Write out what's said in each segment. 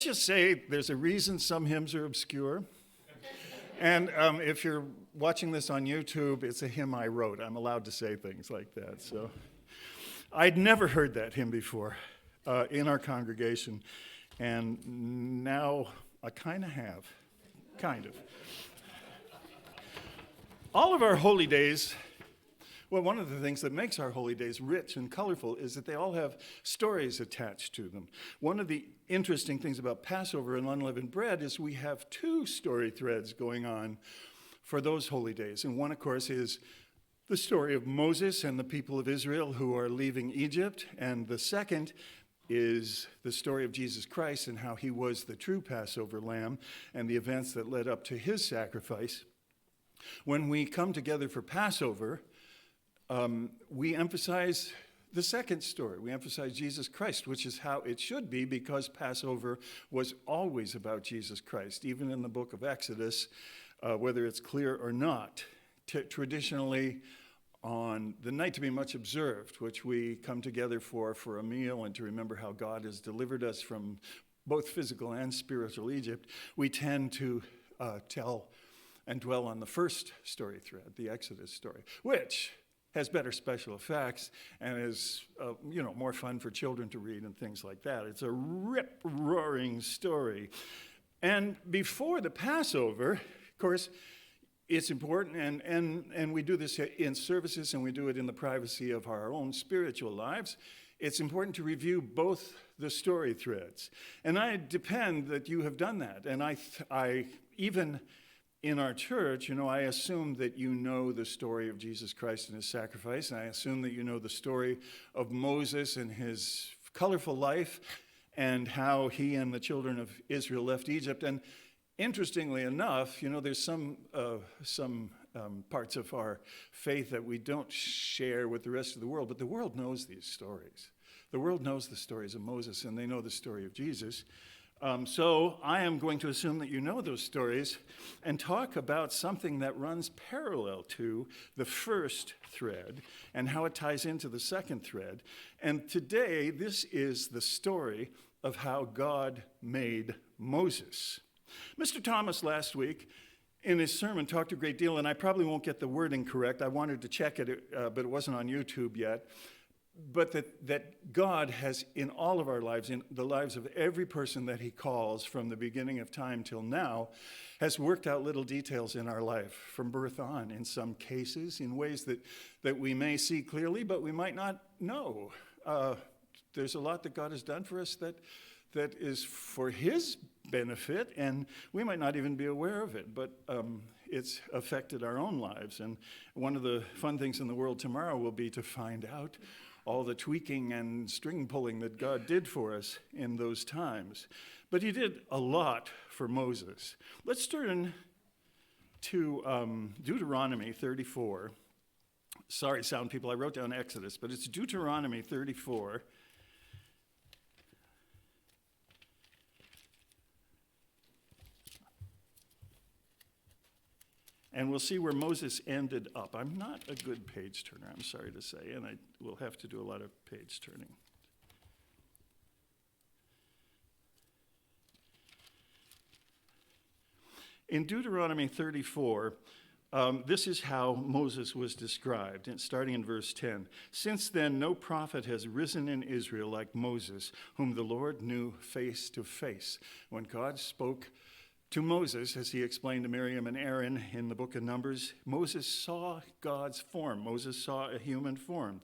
Just say there's a reason some hymns are obscure. And if you're watching this on YouTube, it's a hymn I wrote. I'm allowed to say things like that. So I'd never heard that hymn before in our congregation. And now I kind of have. Kind of. All of our holy days, well, one of the things that makes our holy days rich and colorful is that they all have stories attached to them. One of the interesting things about Passover and unleavened bread is we have two story threads going on for those holy days. And one, of course, is the story of Moses and the people of Israel who are leaving Egypt. And the second is the story of Jesus Christ and how he was the true Passover lamb and the events that led up to his sacrifice. When we come together for Passover, we emphasize the second story. We emphasize Jesus Christ, which is how it should be, because Passover was always about Jesus Christ. Even in the book of Exodus, whether it's clear or not, traditionally on the night to be much observed, which we come together for a meal and to remember how God has delivered us from both physical and spiritual Egypt, we tend to tell and dwell on the first story thread, the Exodus story, which has better special effects and is, more fun for children to read and things like that. It's a rip-roaring story. And before the Passover, of course, it's important, and we do this in services and we do it in the privacy of our own spiritual lives. It's important to review both the story threads. And I depend that you have done that. And I even in our church, I assume that you know the story of Jesus Christ and his sacrifice, and I assume that you know the story of Moses and his colorful life and how he and the children of Israel left Egypt. And interestingly enough, there's some parts of our faith that we don't share with the rest of the world, but the world knows these stories. The world knows the stories of Moses, and they know the story of Jesus. So I am going to assume that you know those stories and talk about something that runs parallel to the first thread and how it ties into the second thread. And today, this is the story of how God made Moses. Mr. Thomas last week in his sermon talked a great deal, and I probably won't get the wording correct. I wanted to check it, but it wasn't on YouTube yet. But that God has, in all of our lives, in the lives of every person that he calls from the beginning of time till now, has worked out little details in our life from birth on, in some cases, in ways that we may see clearly, but we might not know. There's a lot that God has done for us that is for his benefit, and we might not even be aware of it, but it's affected our own lives. And one of the fun things in the world tomorrow will be to find out all the tweaking and string pulling that God did for us in those times. But he did a lot for Moses. Let's turn to Deuteronomy 34. Sorry, sound people, I wrote down Exodus, but it's Deuteronomy 34. And we'll see where Moses ended up. I'm not a good page turner, I'm sorry to say, and I will have to do a lot of page turning. In Deuteronomy 34, this is how Moses was described, starting in verse 10. Since then, no prophet has risen in Israel like Moses, whom the Lord knew face to face. When God spoke to Moses, as he explained to Miriam and Aaron in the book of Numbers, Moses saw God's form. Moses saw a human form.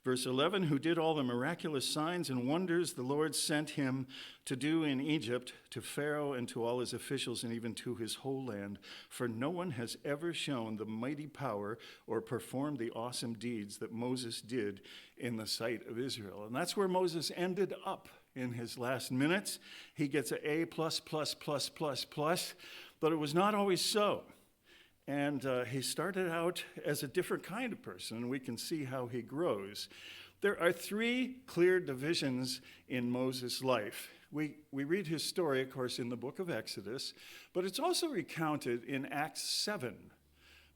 Verse 11, who did all the miraculous signs and wonders the Lord sent him to do in Egypt, to Pharaoh and to all his officials and even to his whole land. For no one has ever shown the mighty power or performed the awesome deeds that Moses did in the sight of Israel. And that's where Moses ended up. In his last minutes, he gets an A+++++, but it was not always so. And he started out as a different kind of person, and we can see how he grows. There are three clear divisions in Moses' life. We read his story, of course, in the book of Exodus, but it's also recounted in Acts 7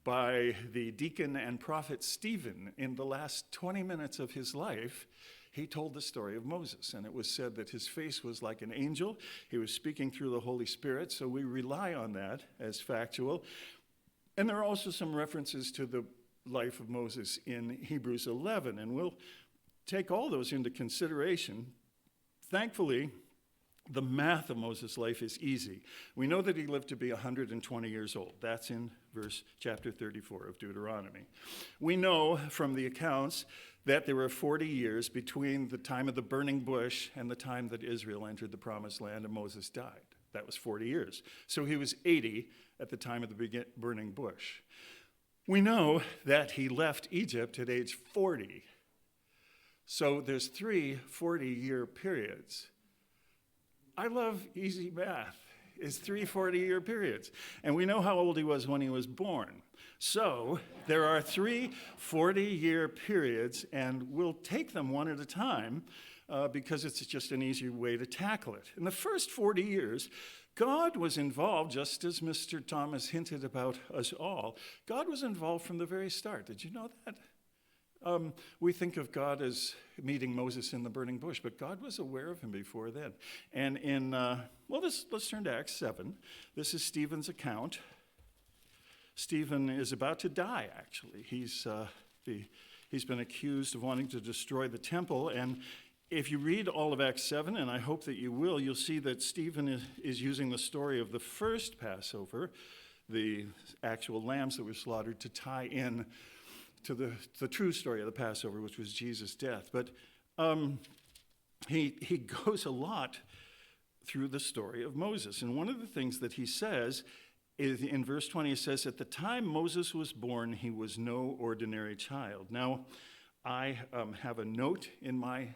by the deacon and prophet Stephen. In the last 20 minutes of his life, he told the story of Moses. And it was said that his face was like an angel. He was speaking through the Holy Spirit, so we rely on that as factual. And there are also some references to the life of Moses in Hebrews 11, and we'll take all those into consideration. Thankfully, the math of Moses' life is easy. We know that he lived to be 120 years old. That's in chapter 34 of Deuteronomy. We know from the accounts that there were 40 years between the time of the burning bush and the time that Israel entered the promised land and Moses died. That was 40 years. So he was 80 at the time of the burning bush. We know that he left Egypt at age 40. So there's 3 40-year periods. I love easy math. It's 3 40-year periods. And we know how old he was when he was born. So there are 3 40-year periods, and we'll take them one at a time because it's just an easier way to tackle it. In the first 40 years, God was involved, just as Mr. Thomas hinted about us all. God was involved from the very start. Did you know that? We think of God as meeting Moses in the burning bush, but God was aware of him before then. And let's turn to Acts 7. This is Stephen's account. Stephen is about to die, actually. He's been accused of wanting to destroy the temple, and if you read all of Acts 7, and I hope that you will, you'll see that Stephen is using the story of the first Passover, the actual lambs that were slaughtered, to tie in to the true story of the Passover, which was Jesus' death. But he goes a lot through the story of Moses. And one of the things that he says is in verse 20, he says, "At the time Moses was born, he was no ordinary child." Now, I have a note in my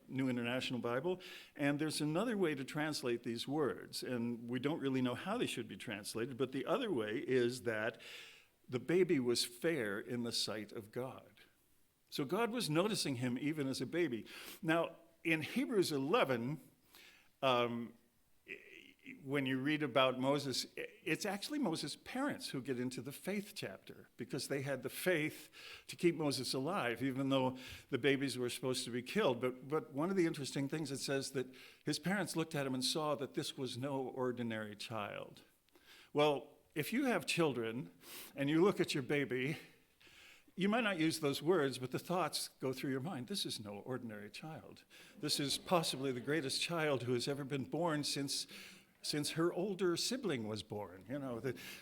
New International Bible, and there's another way to translate these words, and we don't really know how they should be translated, but the other way is that the baby was fair in the sight of God. So God was noticing him even as a baby. Now, in Hebrews 11, when you read about Moses, it's actually Moses' parents who get into the faith chapter because they had the faith to keep Moses alive, even though the babies were supposed to be killed. But one of the interesting things, it says that his parents looked at him and saw that this was no ordinary child. Well, if you have children and you look at your baby, you might not use those words, but the thoughts go through your mind. This is no ordinary child. This is possibly the greatest child who has ever been born since her older sibling was born.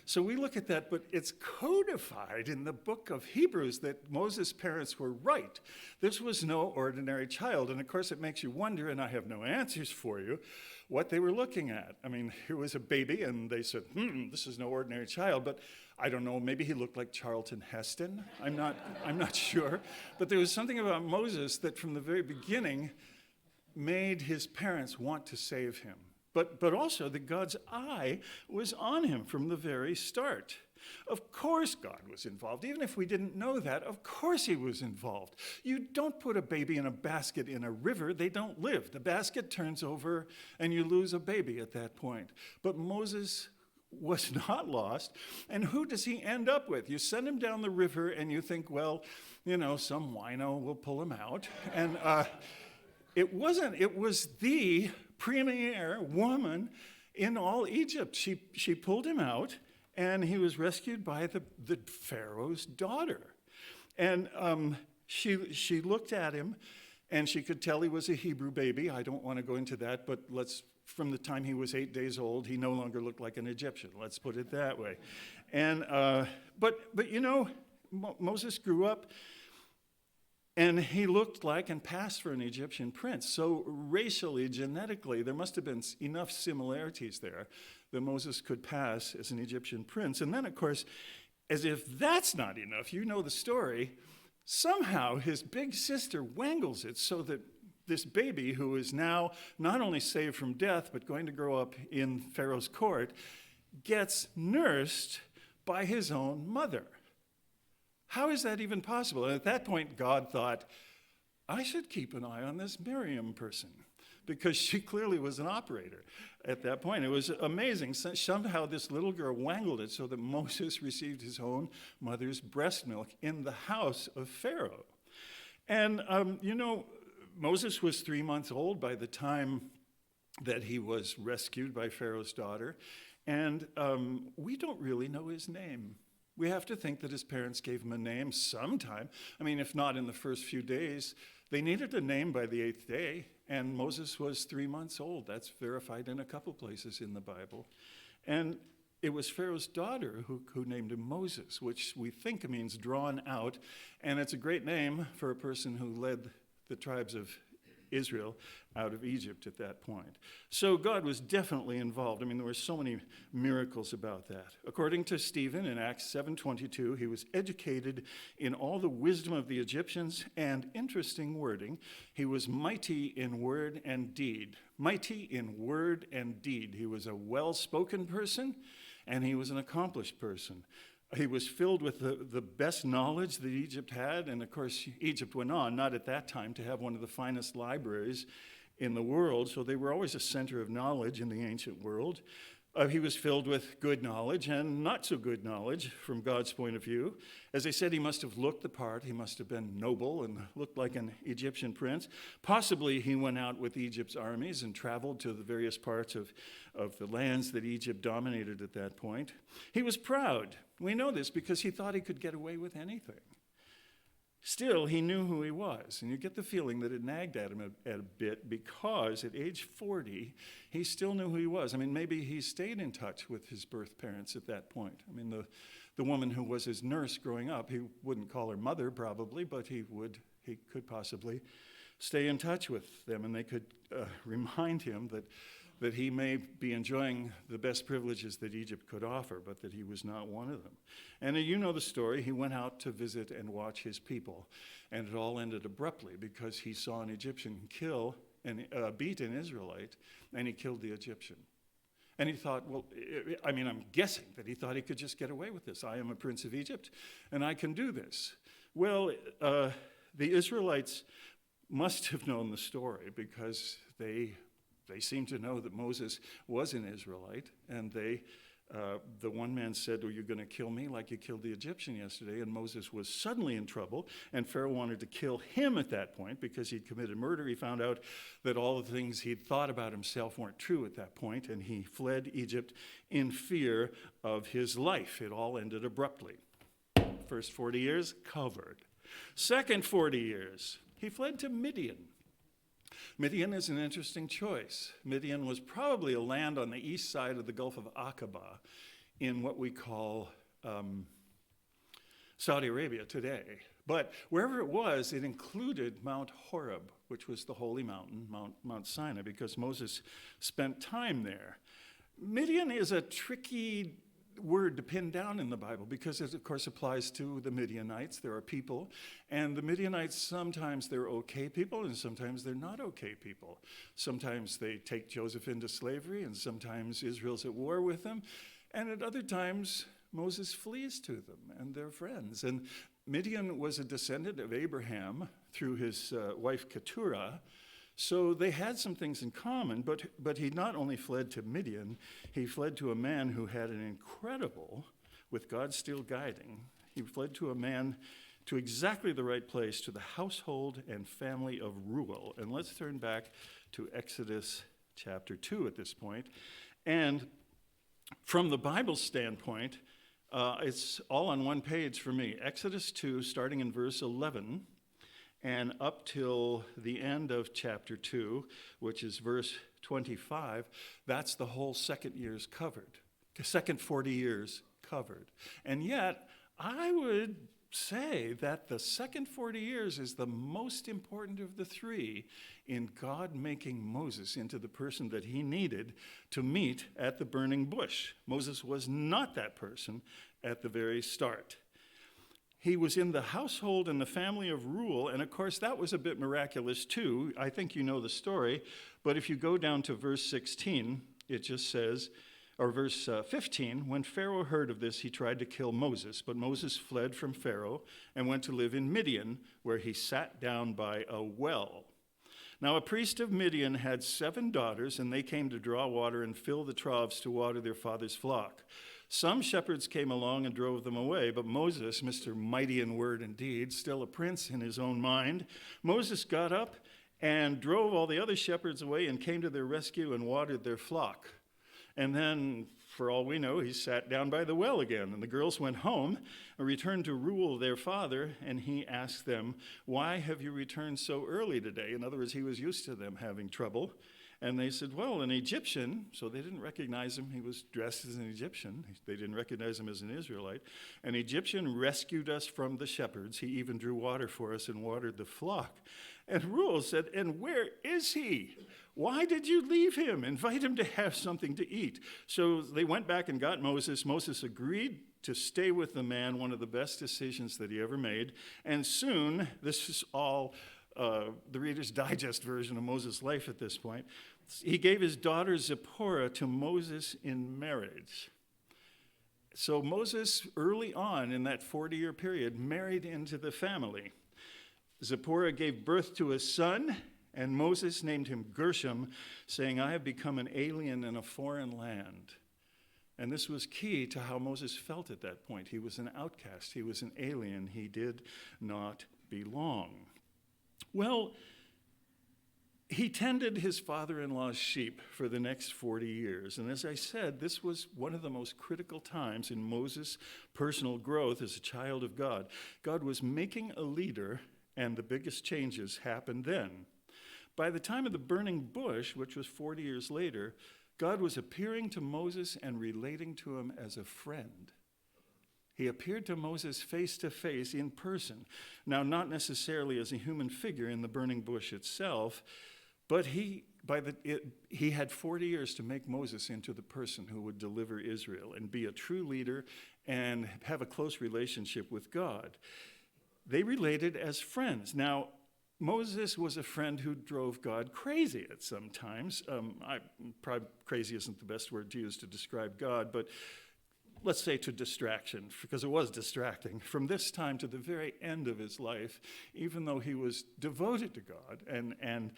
So we look at that, but it's codified in the book of Hebrews that Moses' parents were right. This was no ordinary child. And of course, it makes you wonder, and I have no answers for you, what they were looking at. I mean, here was a baby, and they said, this is no ordinary child. But I don't know, maybe he looked like Charlton Heston. I'm not sure. But there was something about Moses that from the very beginning made his parents want to save him. But also that God's eye was on him from the very start. Of course God was involved. Even if we didn't know that, of course he was involved. You don't put a baby in a basket in a river. They don't live. The basket turns over and you lose a baby at that point. But Moses was not lost. And who does he end up with? You send him down the river and you think, well, some wino will pull him out. And it wasn't. It was the premier woman in all Egypt. She pulled him out, and he was rescued by the Pharaoh's daughter. And she looked at him, and she could tell he was a Hebrew baby. I don't want to go into that, but from the time he was 8 days old, he no longer looked like an Egyptian. Let's put it that way. And but Moses grew up, and he looked like and passed for an Egyptian prince. So racially, genetically, there must have been enough similarities there that Moses could pass as an Egyptian prince. And then, of course, as if that's not enough, you know the story, somehow his big sister wangles it so that this baby, who is now not only saved from death, but going to grow up in Pharaoh's court, gets nursed by his own mother. How is that even possible? And at that point, God thought, I should keep an eye on this Miriam person, because she clearly was an operator at that point. It was amazing. Somehow this little girl wangled it so that Moses received his own mother's breast milk in the house of Pharaoh. And, Moses was 3 months old by the time that he was rescued by Pharaoh's daughter. And we don't really know his name. We have to think that his parents gave him a name sometime. I mean, if not in the first few days, they needed a name by the 8th day. And Moses was 3 months old. That's verified in a couple places in the Bible. And it was Pharaoh's daughter who named him Moses, which we think means drawn out. And it's a great name for a person who led the tribes of Israel out of Egypt at that point. So God was definitely involved. I mean, there were so many miracles about that. According to Stephen in Acts 7:22, he was educated in all the wisdom of the Egyptians, and interesting wording, he was mighty in word and deed. Mighty in word and deed. He was a well-spoken person, and he was an accomplished person. He was filled with the best knowledge that Egypt had, and of course, Egypt went on, not at that time, to have one of the finest libraries in the world, so they were always a center of knowledge in the ancient world. He was filled with good knowledge and not so good knowledge from God's point of view. As I said, he must have looked the part. He must have been noble and looked like an Egyptian prince. Possibly he went out with Egypt's armies and traveled to the various parts of the lands that Egypt dominated at that point. He was proud. We know this because he thought he could get away with anything. Still, he knew who he was, and you get the feeling that it nagged at him a bit because at age 40, he still knew who he was. I mean, maybe he stayed in touch with his birth parents at that point. I mean, the woman who was his nurse growing up, he wouldn't call her mother probably, but he could possibly stay in touch with them, and they could remind him that he may be enjoying the best privileges that Egypt could offer, but that he was not one of them. And you know the story. He went out to visit and watch his people, and it all ended abruptly because he saw an Egyptian kill and beat an Israelite, and he killed the Egyptian. And he thought, I'm guessing that he thought he could just get away with this. I am a prince of Egypt, and I can do this. Well, the Israelites must have known the story because they seem to know that Moses was an Israelite, and the one man said, "Are you going to kill me like you killed the Egyptian yesterday?" And Moses was suddenly in trouble, and Pharaoh wanted to kill him at that point because he'd committed murder. He found out that all the things he'd thought about himself weren't true at that point, and he fled Egypt in fear of his life. It all ended abruptly. First 40 years, covered. Second 40 years, he fled to Midian. Midian is an interesting choice. Midian was probably a land on the east side of the Gulf of Aqaba in what we call Saudi Arabia today. But wherever it was, it included Mount Horeb, which was the holy mountain, Mount Sinai, because Moses spent time there. Midian is a tricky word to pin down in the Bible because it, of course, applies to the Midianites. There are people, and the Midianites, sometimes they're okay people, and sometimes they're not okay people. Sometimes they take Joseph into slavery, and sometimes Israel's at war with them, and at other times, Moses flees to them and their friends. And Midian was a descendant of Abraham through his wife Keturah. So they had some things in common, but he not only fled to Midian, he fled to a man who had an incredible, with God still guiding, he fled to a man to exactly the right place, to the household and family of Reuel. And let's turn back to Exodus chapter 2 at this point. And from the Bible standpoint, it's all on one page for me. Exodus 2, starting in verse 11, and up till the end of chapter 2, which is verse 25, that's the whole second years covered. The second 40 years covered. And yet, I would say that the second 40 years is the most important of the three in God making Moses into the person that he needed to meet at the burning bush. Moses was not that person at the very start. He was in the household and the family of Reuel, and of course that was a bit miraculous too. I think you know the story, but if you go down to verse 16, it just says, or verse 15, when Pharaoh heard of this, he tried to kill Moses, but Moses fled from Pharaoh and went to live in Midian, where he sat down by a well. Now a priest of Midian had 7 daughters, and they came to draw water and fill the troughs to water their father's flock. Some shepherds came along and drove them away, but Moses, Mr. Mighty in word and deed, still a prince in his own mind, Moses got up and drove all the other shepherds away and came to their rescue and watered their flock. And then, for all we know, he sat down by the well again, and the girls went home and returned to Reuel, their father, and he asked them, "Why have you returned so early today?" In other words, he was used to them having trouble. And they said, "Well, an Egyptian," so they didn't recognize him. He was dressed as an Egyptian. They didn't recognize him as an Israelite. "An Egyptian rescued us from the shepherds. He even drew water for us and watered the flock." And Reuel said, "And where is he? Why did you leave him? Invite him to have something to eat." So they went back and got Moses. Moses agreed to stay with the man, one of the best decisions that he ever made. And soon, this is all the Reader's Digest version of Moses' life at this point, he gave his daughter Zipporah to Moses in marriage. So Moses, early on in that 40-year period, married into the family. Zipporah gave birth to a son, and Moses named him Gershom, saying, "I have become an alien in a foreign land." And this was key to how Moses felt at that point. He was an outcast. He was an alien. He did not belong. Well, he tended his father-in-law's sheep for the next 40 years. And as I said, this was one of the most critical times in Moses' personal growth as a child of God. God was making a leader, and the biggest changes happened then. By the time of the burning bush, which was 40 years later, God was appearing to Moses and relating to him as a friend. He appeared to Moses face to face in person. Now, not necessarily as a human figure in the burning bush itself, but he had 40 years to make Moses into the person who would deliver Israel and be a true leader and have a close relationship with God. They related as friends. Now, Moses was a friend who drove God crazy at some times. Probably crazy isn't the best word to use to describe God, but let's say to distraction, because it was distracting. From this time to the very end of his life, even though he was devoted to God and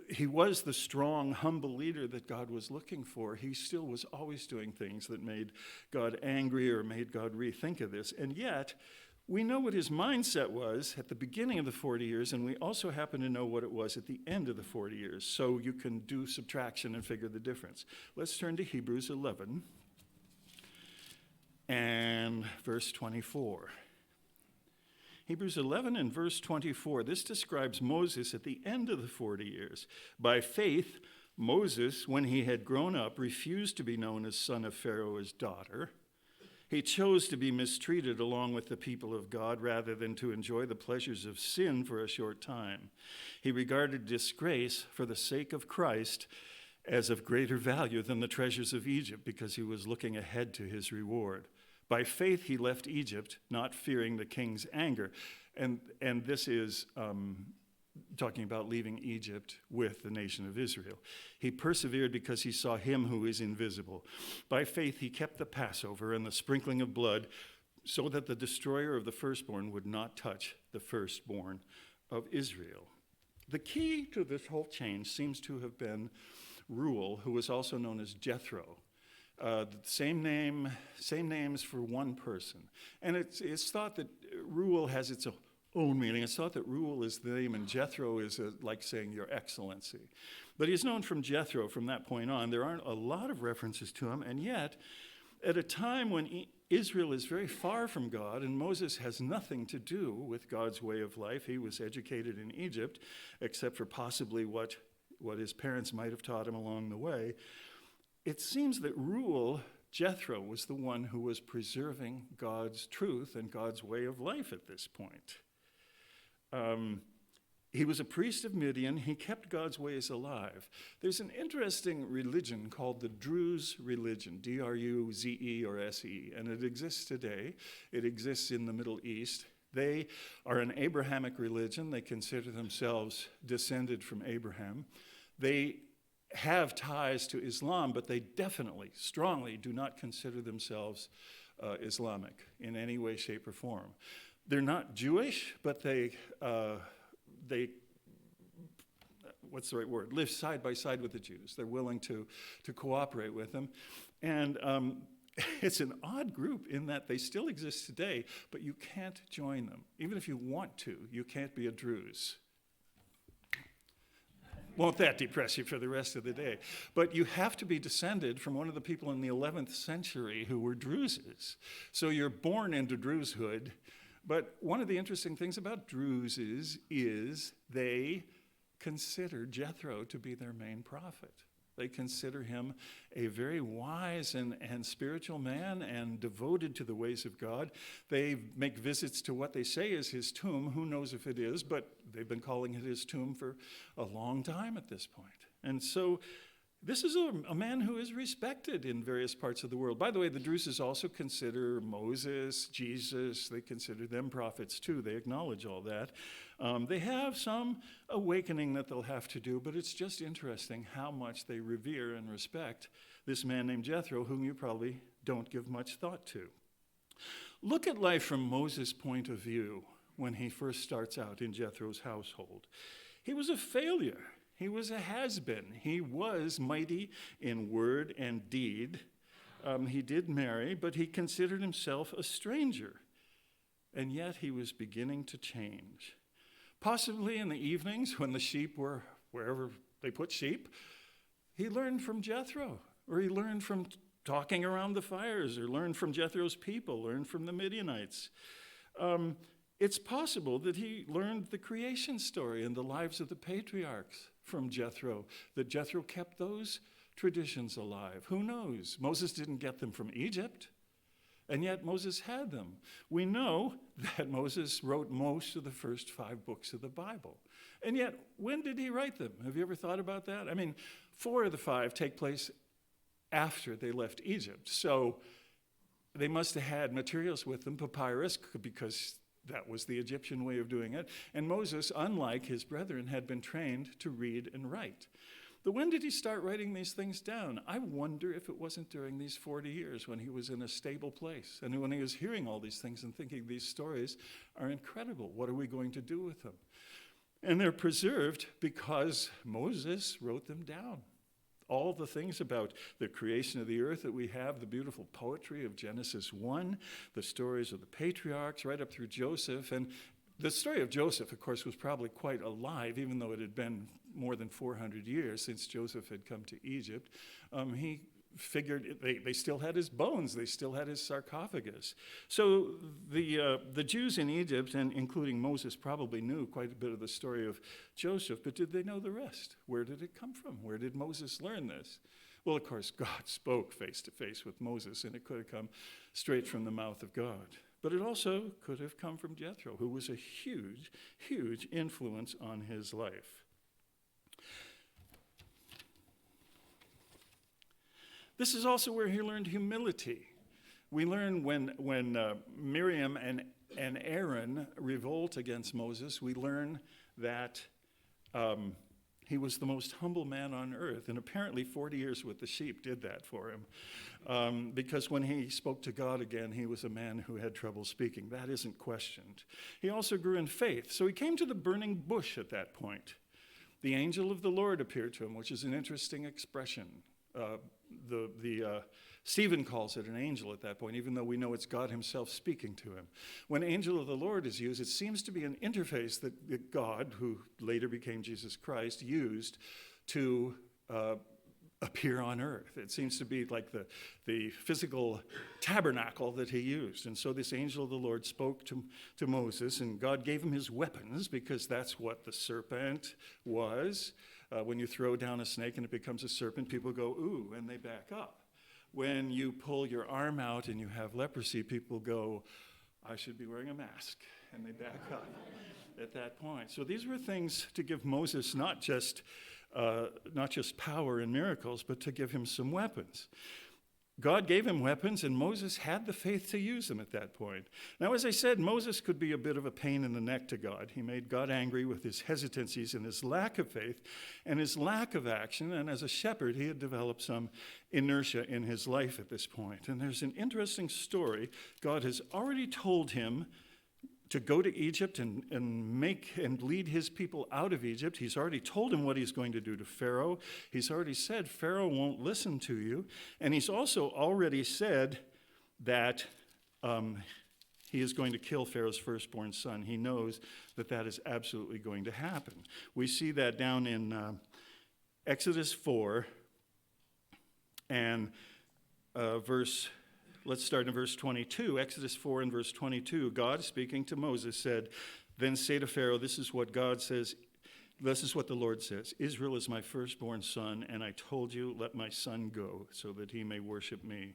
he was the strong, humble leader that God was looking for, he still was always doing things that made God angry or made God rethink of this. And yet, we know what his mindset was at the beginning of the 40 years, and we also happen to know what it was at the end of the 40 years. So you can do subtraction and figure the difference. Let's turn to Hebrews 11 and verse 24. Hebrews 11 and verse 24, this describes Moses at the end of the 40 years. By faith, Moses, when he had grown up, refused to be known as son of Pharaoh's daughter. He chose to be mistreated along with the people of God rather than to enjoy the pleasures of sin for a short time. He regarded disgrace for the sake of Christ as of greater value than the treasures of Egypt because he was looking ahead to his reward. By faith, he left Egypt, not fearing the king's anger. And this is talking about leaving Egypt with the nation of Israel. He persevered because he saw him who is invisible. By faith, he kept the Passover and the sprinkling of blood so that the destroyer of the firstborn would not touch the firstborn of Israel. The key to this whole change seems to have been Reuel, who was also known as Jethro. Same names for one person. And it's thought that Reuel has its own meaning. It's thought that Reuel is the name and Jethro is like saying your excellency. But he's known from Jethro from that point on. There aren't a lot of references to him, and yet at a time when Israel is very far from God and Moses has nothing to do with God's way of life, he was educated in Egypt, except for possibly what his parents might have taught him along the way. It seems that Reuel, Jethro, was the one who was preserving God's truth and God's way of life at this point. He was a priest of Midian. He kept God's ways alive. There's an interesting religion called the Druze religion, D-R-U-Z-E or S-E, and it exists today. It exists in the Middle East. They are an Abrahamic religion. They consider themselves descended from Abraham. They have ties to Islam, but they definitely, strongly do not consider themselves Islamic in any way, shape, or form. They're not Jewish, but they what's the right word? Live side by side with the Jews. They're willing to cooperate with them. And it's an odd group in that they still exist today, but you can't join them. Even if you want to, you can't be a Druze. Won't that depress you for the rest of the day? But you have to be descended from one of the people in the 11th century who were Druzes. So you're born into Druzehood. But one of the interesting things about Druzes is they consider Jethro to be their main prophet. They consider him a very wise and spiritual man and devoted to the ways of God. They make visits to what they say is his tomb. Who knows if it is, but they've been calling it his tomb for a long time at this point. And so this is a man who is respected in various parts of the world. By the way, the Druzes also consider Moses, Jesus, they consider them prophets too. They acknowledge all that. They have some awakening that they'll have to do, but it's just interesting how much they revere and respect this man named Jethro, whom you probably don't give much thought to. Look at life from Moses' point of view when he first starts out in Jethro's household. He was a failure. He was a has-been. He was mighty in word and deed. He did marry, but he considered himself a stranger. And yet he was beginning to change. Possibly in the evenings when the sheep were wherever they put sheep, he learned from Jethro, or he learned from talking around the fires, or learned from Jethro's people, learned from the Midianites. It's possible that he learned the creation story and the lives of the patriarchs from Jethro, that Jethro kept those traditions alive. Who knows? Moses didn't get them from Egypt, and yet Moses had them. We know that Moses wrote most of the first 5 books of the Bible. And yet, when did he write them? Have you ever thought about that? I mean, 4 of the 5 take place after they left Egypt. So they must have had materials with them, papyrus, because that was the Egyptian way of doing it. And Moses, unlike his brethren, had been trained to read and write. But when did he start writing these things down? I wonder if it wasn't during these 40 years when he was in a stable place and when he was hearing all these things and thinking these stories are incredible. What are we going to do with them? And they're preserved because Moses wrote them down. All the things about the creation of the earth that we have, the beautiful poetry of Genesis 1, the stories of the patriarchs, right up through Joseph. And the story of Joseph, of course, was probably quite alive, even though it had been more than 400 years since Joseph had come to Egypt. He figured they still had his bones, they still had his sarcophagus. So the Jews in Egypt, and including Moses, probably knew quite a bit of the story of Joseph, but did they know the rest? Where did it come from? Where did Moses learn this? Well, of course, God spoke face to face with Moses, and it could have come straight from the mouth of God. But it also could have come from Jethro, who was a huge, huge influence on his life. This is also where he learned humility. We learn when Miriam and Aaron revolt against Moses, we learn that he was the most humble man on earth. And apparently 40 years with the sheep did that for him. Because when he spoke to God again, he was a man who had trouble speaking. That isn't questioned. He also grew in faith. So he came to the burning bush at that point. The angel of the Lord appeared to him, which is an interesting expression. Stephen calls it an angel at that point, even though we know it's God himself speaking to him. When angel of the Lord is used, it seems to be an interface that God, who later became Jesus Christ, used to appear on earth. It seems to be like the physical tabernacle that he used. And so this angel of the Lord spoke to Moses, and God gave him his weapons, because that's what the serpent was. When you throw down a snake and it becomes a serpent, people go, ooh, and they back up. When you pull your arm out and you have leprosy, people go, I should be wearing a mask, and they back up at that point. So these were things to give Moses not just power and miracles, but to give him some weapons. God gave him weapons, and Moses had the faith to use them at that point. Now, as I said, Moses could be a bit of a pain in the neck to God. He made God angry with his hesitancies and his lack of faith and his lack of action. And as a shepherd, he had developed some inertia in his life at this point. And there's an interesting story. God has already told him to go to Egypt and make and lead his people out of Egypt. He's already told him what he's going to do to Pharaoh. He's already said Pharaoh won't listen to you. And he's also already said that he is going to kill Pharaoh's firstborn son. He knows that that is absolutely going to happen. We see that down in Exodus 4 and let's start in verse 22. Exodus 4 and verse 22, God speaking to Moses said, "Then say to Pharaoh, this is what God says, this is what the Lord says, Israel is my firstborn son, and I told you, let my son go, so that he may worship me.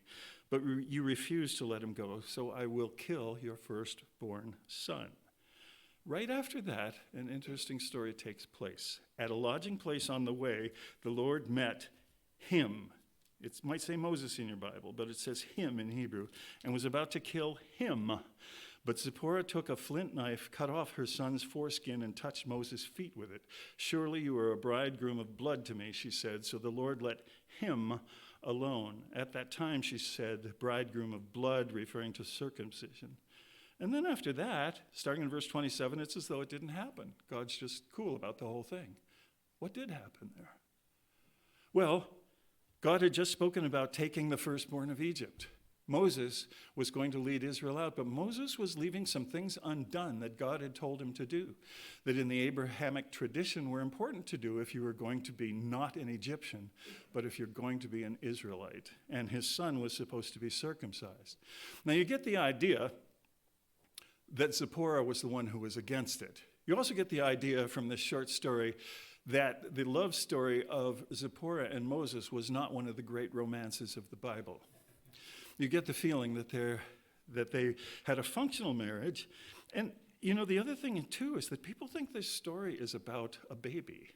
But you refuse to let him go, so I will kill your firstborn son." Right after that, an interesting story takes place. At a lodging place on the way, the Lord met him. It might say Moses in your Bible, but it says him in Hebrew, and was about to kill him. But Zipporah took a flint knife, cut off her son's foreskin, and touched Moses' feet with it. "Surely you are a bridegroom of blood to me," she said, so the Lord let him alone. At that time, she said, "bridegroom of blood," referring to circumcision. And then after that, starting in verse 27, it's as though it didn't happen. God's just cool about the whole thing. What did happen there? Well, God had just spoken about taking the firstborn of Egypt. Moses was going to lead Israel out, but Moses was leaving some things undone that God had told him to do, that in the Abrahamic tradition were important to do if you were going to be not an Egyptian, but if you're going to be an Israelite. And his son was supposed to be circumcised. Now you get the idea that Zipporah was the one who was against it. You also get the idea from this short story that the love story of Zipporah and Moses was not one of the great romances of the Bible. You get the feeling that they had a functional marriage. And, the other thing, too, is that people think this story is about a baby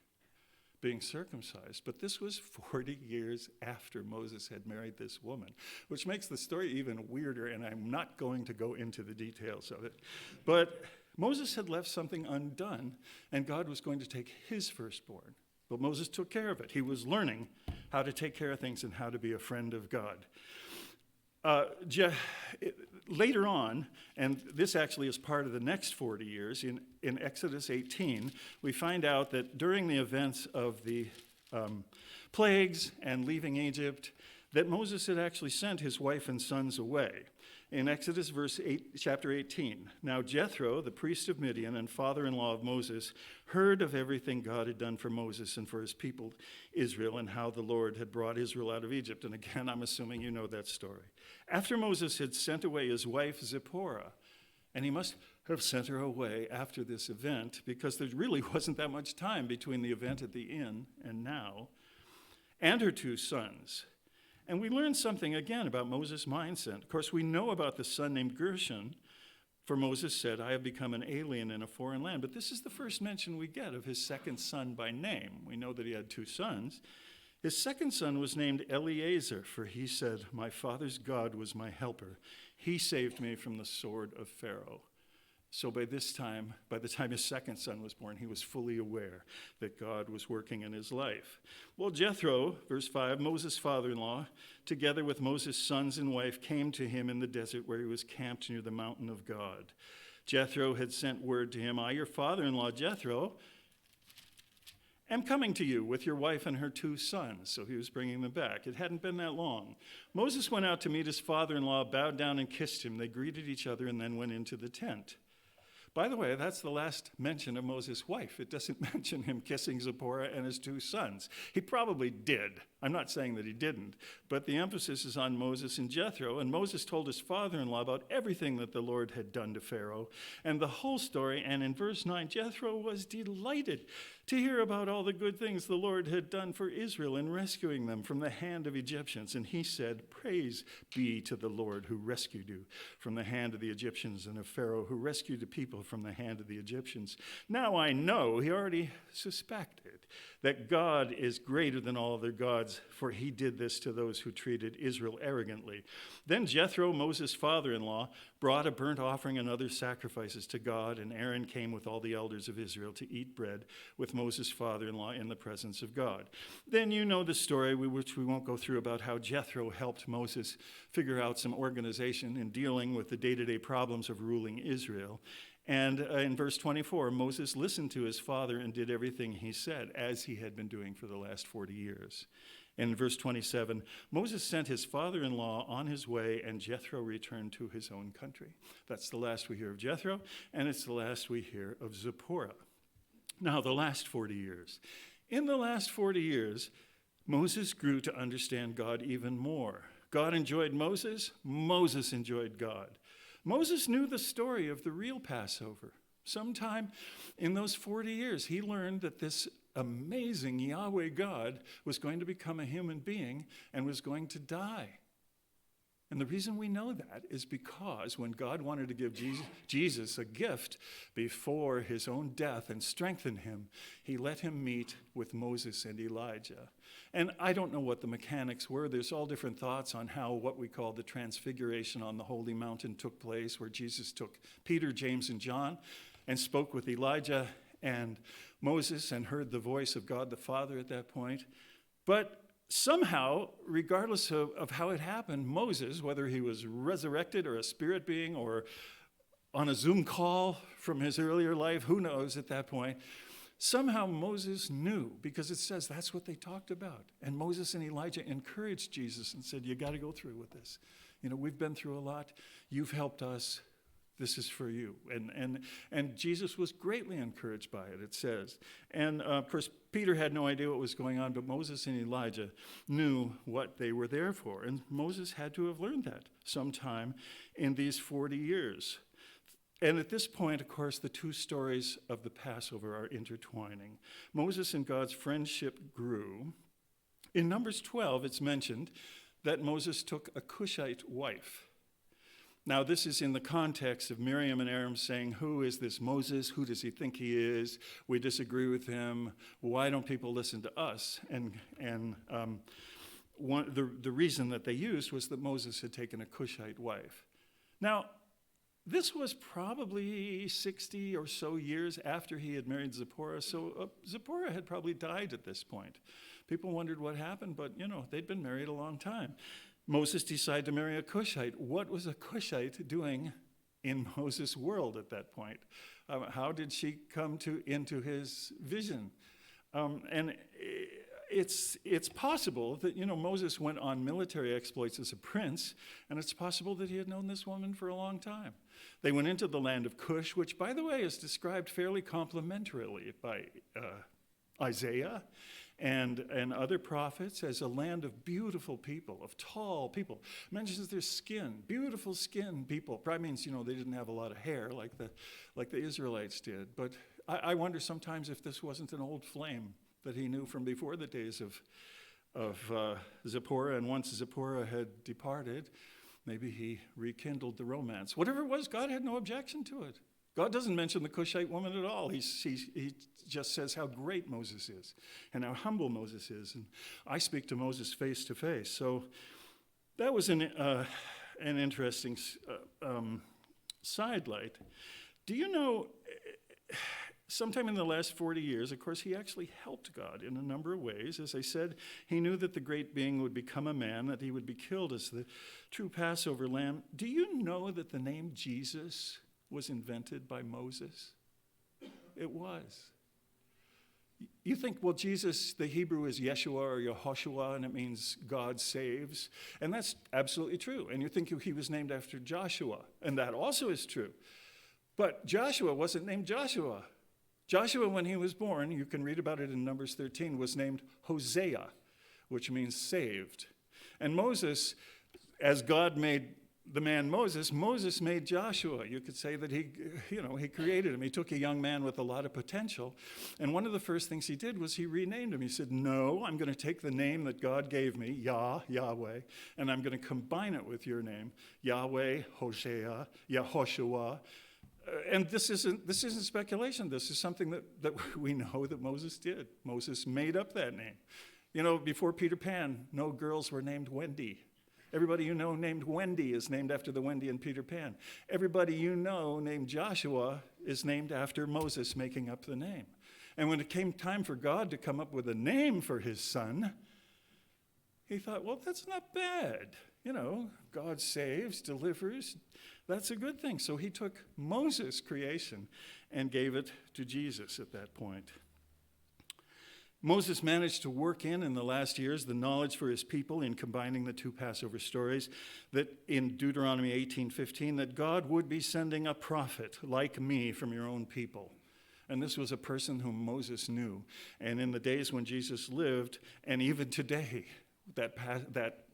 being circumcised. But this was 40 years after Moses had married this woman, which makes the story even weirder, and I'm not going to go into the details of it. But Moses had left something undone, and God was going to take his firstborn. But Moses took care of it. He was learning how to take care of things and how to be a friend of God. Later on, and this actually is part of the next 40 years, in Exodus 18, we find out that during the events of the plagues and leaving Egypt, that Moses had actually sent his wife and sons away. In Exodus chapter 18, "Now Jethro, the priest of Midian and father-in-law of Moses, heard of everything God had done for Moses and for his people Israel, and how the Lord had brought Israel out of Egypt." And again, I'm assuming you know that story. After Moses had sent away his wife Zipporah, and he must have sent her away after this event, because there really wasn't that much time between the event at the inn and now, and her two sons. And we learn something again about Moses' mindset. Of course, we know about the son named Gershon, for Moses said, "I have become an alien in a foreign land." But this is the first mention we get of his second son by name. We know that he had two sons. His second son was named Eleazar, for he said, "My father's God was my helper. He saved me from the sword of Pharaoh." So by the time his second son was born, he was fully aware that God was working in his life. Well, Jethro, verse 5, Moses' father-in-law, together with Moses' sons and wife, came to him in the desert where he was camped near the mountain of God. Jethro had sent word to him, "I, your father-in-law Jethro, am coming to you with your wife and her two sons." So he was bringing them back. It hadn't been that long. Moses went out to meet his father-in-law, bowed down and kissed him. They greeted each other and then went into the tent. By the way, that's the last mention of Moses' wife. It doesn't mention him kissing Zipporah and his two sons. He probably did. I'm not saying that he didn't, but the emphasis is on Moses and Jethro. And Moses told his father-in-law about everything that the Lord had done to Pharaoh and the whole story. And in verse 9, Jethro was delighted to hear about all the good things the Lord had done for Israel in rescuing them from the hand of Egyptians. And he said, "Praise be to the Lord who rescued you from the hand of the Egyptians, and of Pharaoh who rescued the people from the hand of the Egyptians. Now I know," he already suspected, "that God is greater than all other gods, for he did this to those who treated Israel arrogantly." Then Jethro, Moses' father-in-law, brought a burnt offering and other sacrifices to God, and Aaron came with all the elders of Israel to eat bread with Moses' father-in-law in the presence of God. Then you know the story, which we won't go through, about how Jethro helped Moses figure out some organization in dealing with the day-to-day problems of ruling Israel. And in verse 24, Moses listened to his father and did everything he said, as he had been doing for the last 40 years. In verse 27, Moses sent his father-in-law on his way, and Jethro returned to his own country. That's the last we hear of Jethro, and it's the last we hear of Zipporah. Now, the last 40 years. In the last 40 years, Moses grew to understand God even more. God enjoyed Moses. Moses enjoyed God. Moses knew the story of the real Passover. Sometime in those 40 years, he learned that this amazing Yahweh God was going to become a human being and was going to die. And the reason we know that is because when God wanted to give Jesus a gift before his own death and strengthen him, he let him meet with Moses and Elijah. And I don't know what the mechanics were. There's all different thoughts on how what we call the transfiguration on the holy mountain took place, where Jesus took Peter, James, and John and spoke with Elijah and Moses and heard the voice of God the Father at that point. But somehow, regardless of how it happened, Moses, whether he was resurrected or a spirit being or on a Zoom call from his earlier life, who knows at that point, somehow Moses knew, because it says that's what they talked about. And Moses and Elijah encouraged Jesus and said, you got to go through with this. You know, we've been through a lot. You've helped us. This is for you. And Jesus was greatly encouraged by it, it says. And of course, Peter had no idea what was going on, but Moses and Elijah knew what they were there for. And Moses had to have learned that sometime in these 40 years. And at this point, of course, the two stories of the Passover are intertwining. Moses and God's friendship grew. In Numbers 12, it's mentioned that Moses took a Cushite wife. Now, this is in the context of Miriam and Aaron saying, who is this Moses? Who does he think he is? We disagree with him. Why don't people listen to us? The reason that they used was that Moses had taken a Cushite wife. Now, this was probably 60 or so years after he had married Zipporah, so Zipporah had probably died at this point. People wondered what happened, but, they'd been married a long time. Moses decided to marry a Cushite. What was a Cushite doing in Moses' world at that point? How did she come into his vision? And it's possible that, Moses went on military exploits as a prince, and it's possible that he had known this woman for a long time. They went into the land of Cush, which, by the way, is described fairly complimentarily by Isaiah and other prophets as a land of beautiful people, of tall people. It mentions their skin, beautiful skin people. Probably means, they didn't have a lot of hair like the Israelites did. But I wonder sometimes if this wasn't an old flame that he knew from before the days of Zipporah. And once Zipporah had departed, maybe he rekindled the romance. Whatever it was, God had no objection to it. God doesn't mention the Cushite woman at all. He just says how great Moses is and how humble Moses is. And I speak to Moses face to face. So that was an interesting sidelight. Do you know, sometime in the last 40 years, of course, he actually helped God in a number of ways. As I said, he knew that the great being would become a man, that he would be killed as the true Passover lamb. Do you know that the name Jesus was invented by Moses? It was. You think, well, Jesus, the Hebrew is Yeshua or Yehoshua, and it means God saves. And that's absolutely true. And you think he was named after Joshua, and that also is true. But Joshua wasn't named Joshua. Joshua, when he was born, you can read about it in Numbers 13, was named Hosea, which means saved. And Moses, as God made the man Moses made Joshua. You could say that he created him. He took a young man with a lot of potential. And one of the first things he did was he renamed him. He said, no, I'm going to take the name that God gave me, Yahweh, and I'm going to combine it with your name, Yahweh, Hosea, Yehoshua. And this isn't speculation. This is something that we know that Moses did. Moses made up that name. Before Peter Pan, no girls were named Wendy. Everybody you know named Wendy is named after the Wendy in Peter Pan. Everybody you know named Joshua is named after Moses making up the name. And when it came time for God to come up with a name for his son, he thought, well, that's not bad. You know, God saves, delivers. That's a good thing. So he took Moses' creation and gave it to Jesus at that point. Moses managed to work in the last years the knowledge for his people in combining the two Passover stories, that in Deuteronomy 18:15, that God would be sending a prophet like me from your own people. And this was a person whom Moses knew. And in the days when Jesus lived, and even today, that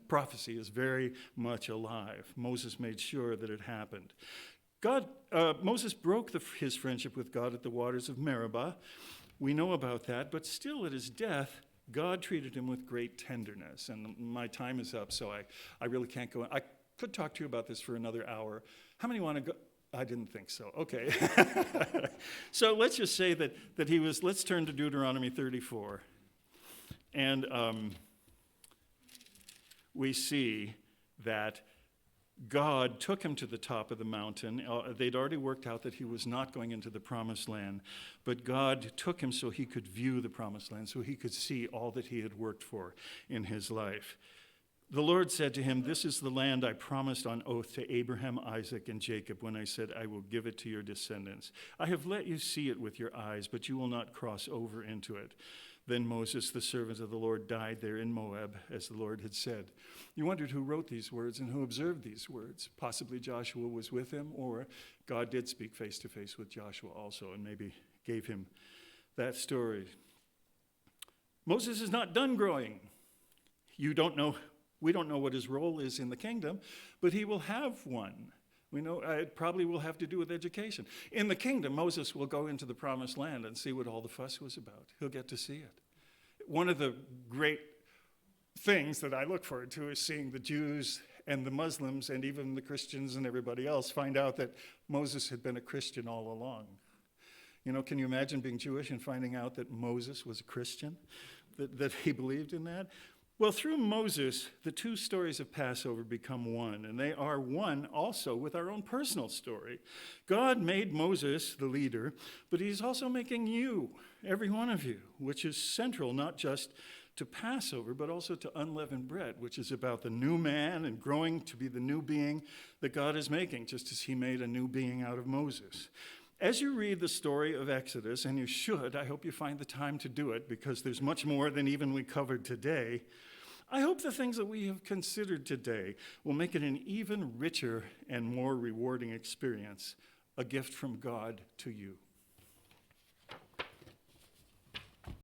prophecy is very much alive. Moses made sure that it happened. Moses broke his friendship with God at the waters of Meribah. We know about that, but still at his death, God treated him with great tenderness. And my time is up, so I really can't go. I could talk to you about this for another hour. How many want to go? I didn't think so. Okay. So let's just say that let's turn to Deuteronomy 34. And we see that God took him to the top of the mountain. They'd already worked out that he was not going into the promised land, but God took him so he could view the promised land, so he could see all that he had worked for in his life. The Lord said to him, "This is the land I promised on oath to Abraham, Isaac, and Jacob when I said, I will give it to your descendants. I have let you see it with your eyes, but you will not cross over into it." Then Moses, the servant of the Lord, died there in Moab, as the Lord had said. You wondered who wrote these words and who observed these words. Possibly Joshua was with him, or God did speak face to face with Joshua also and maybe gave him that story. Moses is not done growing. We don't know what his role is in the kingdom, but he will have one. We know it probably will have to do with education. In the kingdom, Moses will go into the promised land and see what all the fuss was about. He'll get to see it. One of the great things that I look forward to is seeing the Jews and the Muslims and even the Christians and everybody else find out that Moses had been a Christian all along. You know, can you imagine being Jewish and finding out that Moses was a Christian, that he believed in that? Well, through Moses, the two stories of Passover become one, and they are one also with our own personal story. God made Moses the leader, but he's also making you, every one of you, which is central not just to Passover, but also to unleavened bread, which is about the new man and growing to be the new being that God is making, just as he made a new being out of Moses. As you read the story of Exodus, and you should, I hope you find the time to do it, because there's much more than even we covered today. I hope the things that we have considered today will make it an even richer and more rewarding experience, a gift from God to you.